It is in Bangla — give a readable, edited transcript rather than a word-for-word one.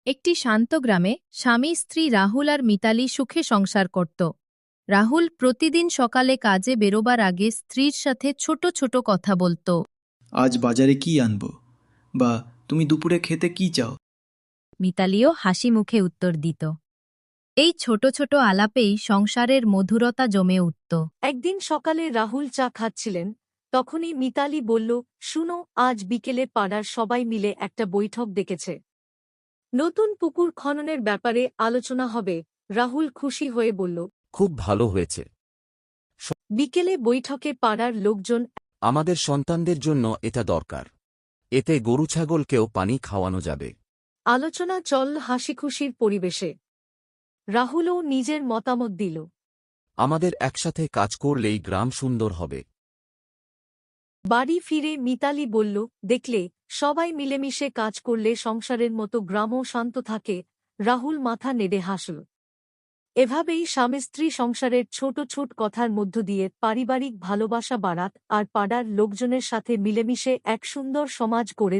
একটি শান্ত গ্রামে স্বামী স্ত্রী রাহুল আর মিতালি সুখে সংসার করত। রাহুল প্রতিদিন সকালে কাজে বেরোবার আগে স্ত্রীর সাথে ছোট ছোট কথা বলত। আজ বাজারে কি আনবো, বা তুমি দুপুরে খেতে কি চাও? মিতালিও হাসি মুখে উত্তর দিত। এই ছোট ছোট আলাপেই সংসারের মধুরতা জমে উঠত। একদিন সকালে রাহুল চা খাচ্ছিলেন, তখনই মিতালি বলল, শুনো, আজ বিকেলে পাড়ার সবাই মিলে একটা বৈঠক ডেকেছে। নতুন পুকুর খননের ব্যাপারে আলোচনা হবে। রাহুল খুশি হয়ে বলল, খুব ভালো হয়েছে। বিকেলে বৈঠকে পাড়ার লোকজন আমাদের সন্তানদের জন্য এটা দরকার। এতে গরু ছাগলকেও পানি খাওয়ানো যাবে। আলোচনা চল হাসিখুশির পরিবেশে। রাহুলও নিজের মতামত দিল। আমাদের একসাথে কাজ করলেই গ্রাম সুন্দর হবে। বাড়ি ফিরে মিতালি বলল, দেখলে, সবাই মিলেমিশে কাজ করলে সংসারের মতো গ্রামও শান্ত থাকে। রাহুল মাথা নেড়ে হাসল। এভাবেই স্বামী স্ত্রী সংসারের ছোট ছোট কথার মধ্য দিয়ে পারিবারিক ভালোবাসা বাড়াত আর পাড়ার লোকজনের সাথে মিলেমিশে এক সুন্দর সমাজ গড়ে